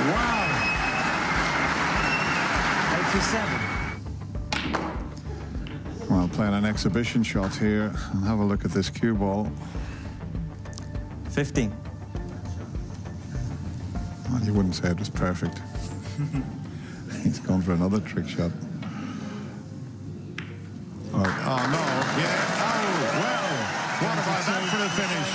Wow. 87. Well, playing an exhibition shot here, and have a look at this cue ball. 15. Well, you wouldn't say it was perfect. He's gone for another trick shot. Oh no, yeah, oh, well, what about that for the finish?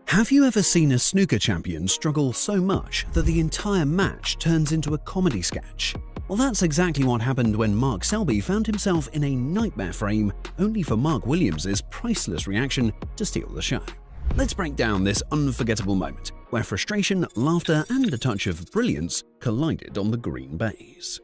Have you ever seen a snooker champion struggle so much that the entire match turns into a comedy sketch? Well, that's exactly what happened when Mark Selby found himself in a nightmare frame, only for Mark Williams' priceless reaction to steal the show. Let's break down this unforgettable moment, where frustration, laughter, and a touch of brilliance collided on the green baize.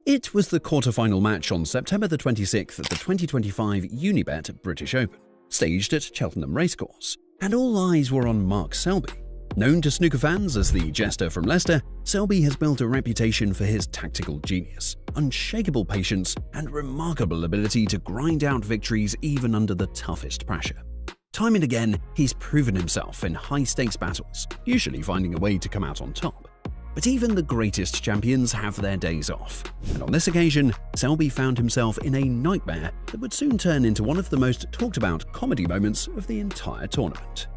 It was the quarter-final match on September the 26th at the 2025 Unibet British Open, staged at Cheltenham Racecourse, and all eyes were on Mark Selby. Known to snooker fans as the jester from Leicester, Selby has built a reputation for his tactical genius, unshakable patience, and remarkable ability to grind out victories even under the toughest pressure. Time and again, he's proven himself in high-stakes battles, usually finding a way to come out on top. But even the greatest champions have their days off, and on this occasion, Selby found himself in a nightmare that would soon turn into one of the most talked-about comedy moments of the entire tournament.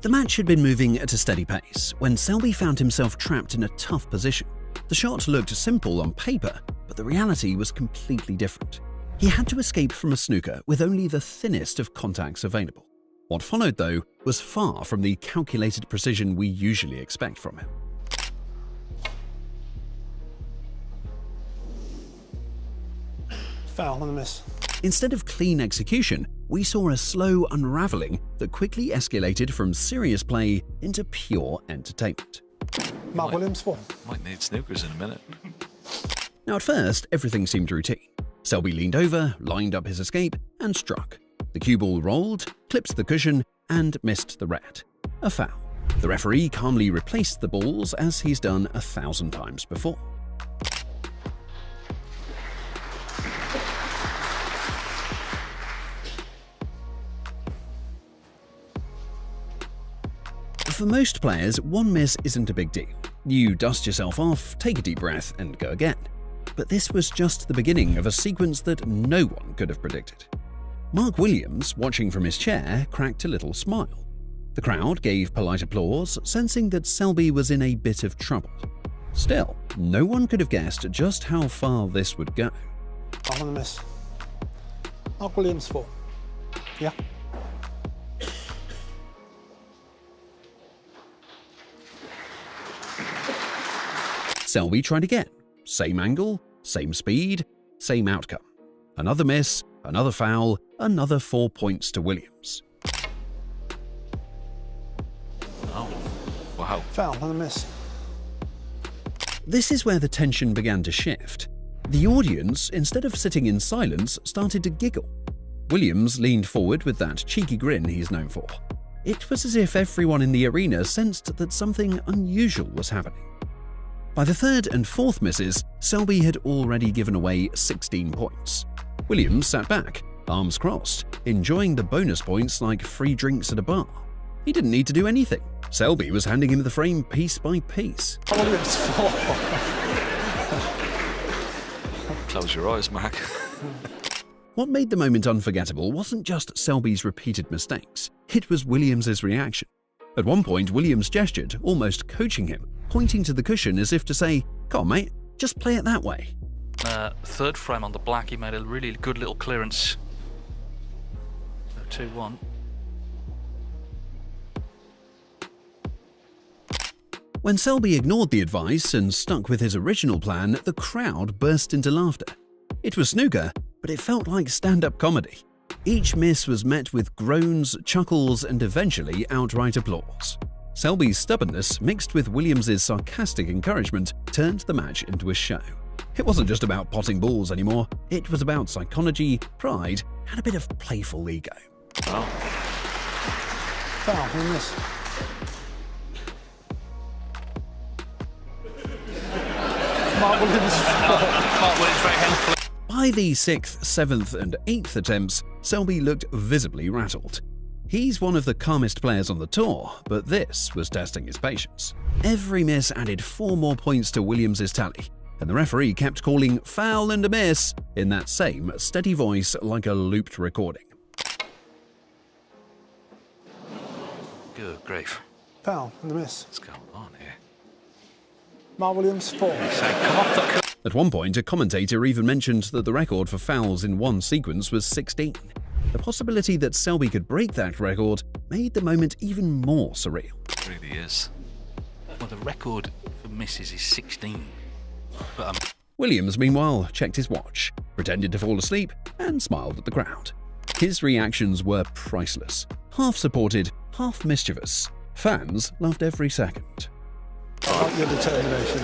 The match had been moving at a steady pace when Selby found himself trapped in a tough position. The shot looked simple on paper, but the reality was completely different. He had to escape from a snooker with only the thinnest of contacts available. What followed, though, was far from the calculated precision we usually expect from him. Foul on the miss. Instead of clean execution, we saw a slow unraveling that quickly escalated from serious play into pure entertainment. Mark Williams, 4. Might need snookers in a minute. Now, at first, everything seemed routine. Selby leaned over, lined up his escape, and struck. The cue ball rolled, clipped the cushion, and missed the red. A foul. The referee calmly replaced the balls as he's done 1,000 times before. For most players, one miss isn't a big deal. You dust yourself off, take a deep breath, and go again. But this was just the beginning of a sequence that no one could have predicted. Mark Williams, watching from his chair, cracked a little smile. The crowd gave polite applause, sensing that Selby was in a bit of trouble. Still, no one could have guessed just how far this would go. Foul on the miss. Mark Williams, 4. Yeah. Selby tried again. Same angle, same speed, same outcome. Another miss, another foul, another 4 points to Williams. Oh, wow. Foul on the miss. This is where the tension began to shift. The audience, instead of sitting in silence, started to giggle. Williams leaned forward with that cheeky grin he's known for. It was as if everyone in the arena sensed that something unusual was happening. By the third and fourth misses, Selby had already given away 16 points. Williams sat back, arms crossed, enjoying the bonus points like free drinks at a bar. He didn't need to do anything. Selby was handing him the frame piece by piece. Williams, 4. Close your eyes, Mark. What made the moment unforgettable wasn't just Selby's repeated mistakes, it was Williams' reaction. At one point, Williams gestured, almost coaching him, pointing to the cushion as if to say, "Come on, mate, just play it that way." Third frame on the black, he made a really good little clearance. So 2-1. When Selby ignored the advice and stuck with his original plan, the crowd burst into laughter. It was snooker, but it felt like stand-up comedy. Each miss was met with groans, chuckles, and eventually outright applause. Selby's stubbornness, mixed with Williams' sarcastic encouragement, turned the match into a show. It wasn't just about potting balls anymore, it was about psychology, pride, and a bit of playful ego. Oh. Foul on the miss. Mark Williams, 4. Mark Williams very helpful. By the 6th, 7th, and 8th attempts, Selby looked visibly rattled. He's one of the calmest players on the tour, but this was testing his patience. Every miss added 4 more points to Williams' tally, and the referee kept calling foul and a miss in that same steady voice like a looped recording. Good grief. Foul and a miss. What's going on here? Mark Williams 4. Come off the At one point, a commentator even mentioned that the record for fouls in one sequence was 16. The possibility that Selby could break that record made the moment even more surreal. It really is. Well, the record for misses is 16. But Williams, meanwhile, checked his watch, pretended to fall asleep, and smiled at the crowd. His reactions were priceless. Half supported, half mischievous. Fans loved every second. I like your determination.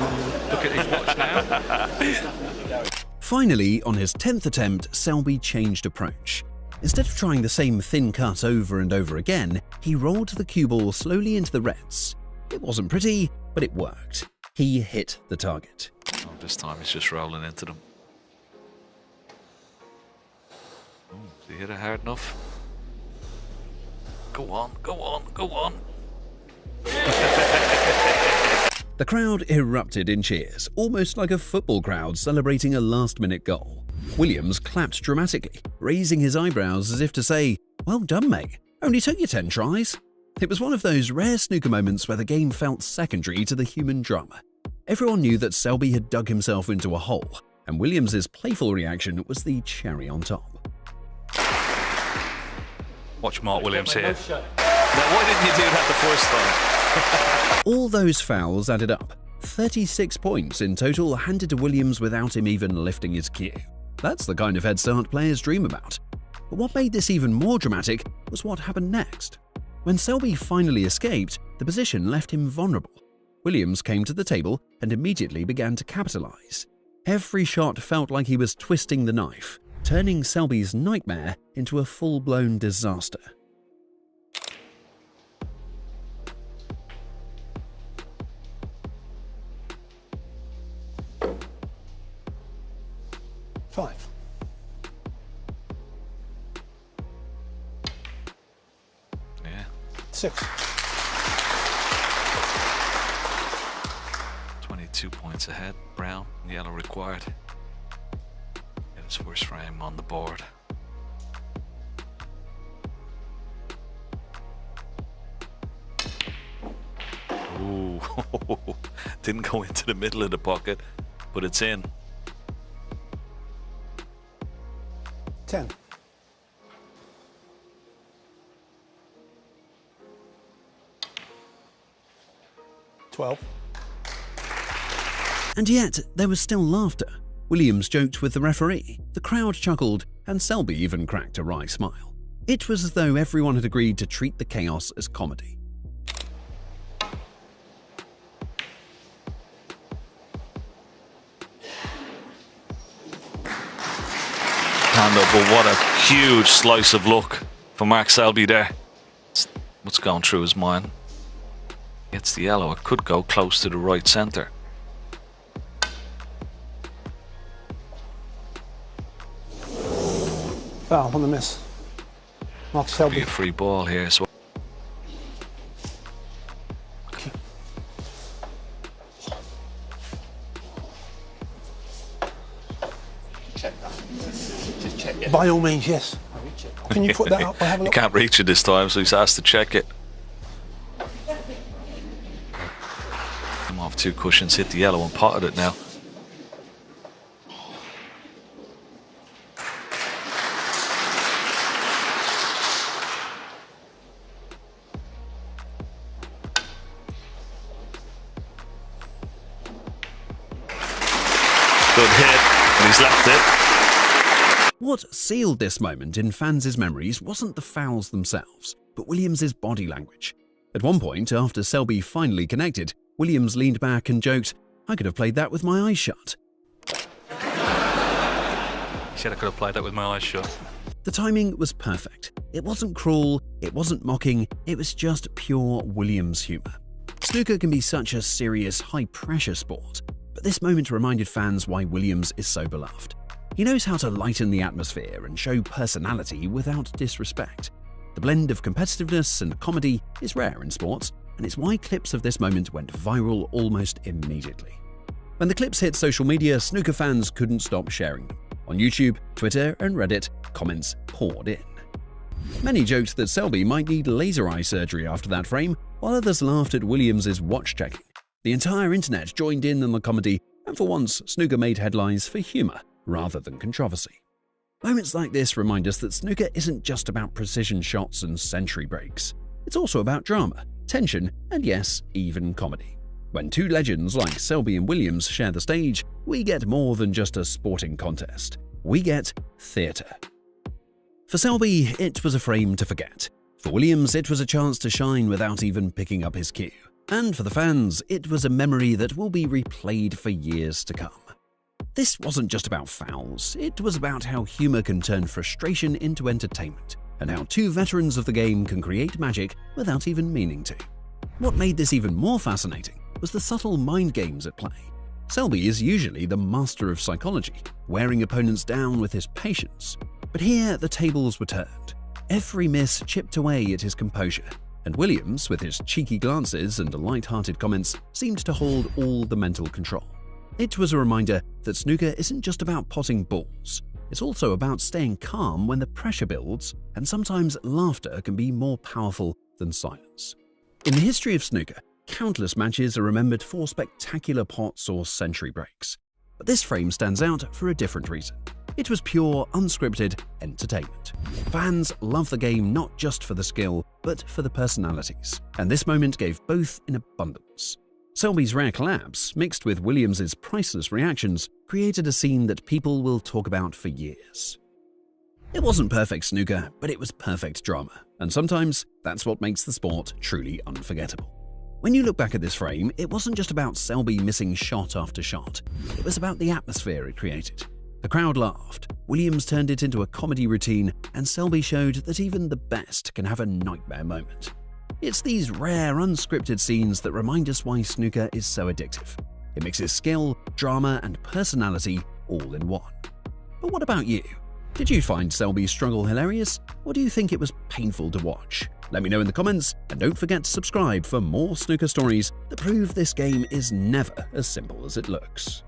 look at his watch now. Finally, on his 10th attempt, Selby changed approach. Instead of trying the same thin cut over and over again, he rolled the cue ball slowly into the reds. It wasn't pretty, but it worked. He hit the target. Oh, this time he's just rolling into them. Oh, did he hit it hard enough? Go on, go on, go on. The crowd erupted in cheers, almost like a football crowd celebrating a last-minute goal. Williams clapped dramatically, raising his eyebrows as if to say, "Well done, mate. Only took you 10 tries." It was one of those rare snooker moments where the game felt secondary to the human drama. Everyone knew that Selby had dug himself into a hole, and Williams's playful reaction was the cherry on top. Watch Mark Williams here. Now, why didn't you do that the first time? All those fouls added up. 36 points in total handed to Williams without him even lifting his cue. That's the kind of head start players dream about. But what made this even more dramatic was what happened next. When Selby finally escaped, the position left him vulnerable. Williams came to the table and immediately began to capitalize. Every shot felt like he was twisting the knife, turning Selby's nightmare into a full-blown disaster. Five. Yeah. 6. 22 points ahead. Brown, yellow required. Get his first frame on the board. Ooh, didn't go into the middle of the pocket, but it's in. 10. 12. And yet, there was still laughter. Williams joked with the referee, the crowd chuckled, and Selby even cracked a wry smile. It was as though everyone had agreed to treat the chaos as comedy. But what a huge slice of luck for Mark Selby there. What's going through his mind? Gets the yellow. It could go close to the right centre. Foul on the miss. Mark Be Selby. a free ball here. So By all means, yes. Can you put that up? Have a you look. can't reach it this time, so he's asked to check it. Come off 2 cushions, hit the yellow and potted it now. Good hit, and he's left it. What sealed this moment in fans' memories wasn't the fouls themselves, but Williams' body language. At one point, after Selby finally connected, Williams leaned back and joked, "I could have played that with my eyes shut." He said I could have played that with my eyes shut. The timing was perfect. It wasn't cruel, it wasn't mocking, it was just pure Williams humour. Snooker can be such a serious, high-pressure sport, but this moment reminded fans why Williams is so beloved. He knows how to lighten the atmosphere and show personality without disrespect. The blend of competitiveness and comedy is rare in sports, and it's why clips of this moment went viral almost immediately. When the clips hit social media, snooker fans couldn't stop sharing them. On YouTube, Twitter, and Reddit, comments poured in. Many joked that Selby might need laser eye surgery after that frame, while others laughed at Williams' watch checking. The entire internet joined in on the comedy, and for once, snooker made headlines for humor rather than controversy. Moments like this remind us that snooker isn't just about precision shots and century breaks. It's also about drama, tension, and yes, even comedy. When two legends like Selby and Williams share the stage, we get more than just a sporting contest. We get theatre. For Selby, it was a frame to forget. For Williams, it was a chance to shine without even picking up his cue. And for the fans, it was a memory that will be replayed for years to come. This wasn't just about fouls, it was about how humour can turn frustration into entertainment, and how two veterans of the game can create magic without even meaning to. What made this even more fascinating was the subtle mind games at play. Selby is usually the master of psychology, wearing opponents down with his patience. But here, the tables were turned. Every miss chipped away at his composure, and Williams, with his cheeky glances and light-hearted comments, seemed to hold all the mental control. It was a reminder that snooker isn't just about potting balls. It's also about staying calm when the pressure builds, and sometimes laughter can be more powerful than silence. In the history of snooker, countless matches are remembered for spectacular pots or century breaks. But this frame stands out for a different reason. It was pure, unscripted entertainment. Fans love the game not just for the skill, but for the personalities, and this moment gave both in abundance. Selby's rare collapse, mixed with Williams' priceless reactions, created a scene that people will talk about for years. It wasn't perfect snooker, but it was perfect drama, and sometimes that's what makes the sport truly unforgettable. When you look back at this frame, it wasn't just about Selby missing shot after shot. It was about the atmosphere it created. The crowd laughed, Williams turned it into a comedy routine, and Selby showed that even the best can have a nightmare moment. It's these rare, unscripted scenes that remind us why snooker is so addictive. It mixes skill, drama, and personality all in one. But what about you? Did you find Selby's struggle hilarious, or do you think it was painful to watch? Let me know in the comments, and don't forget to subscribe for more snooker stories that prove this game is never as simple as it looks.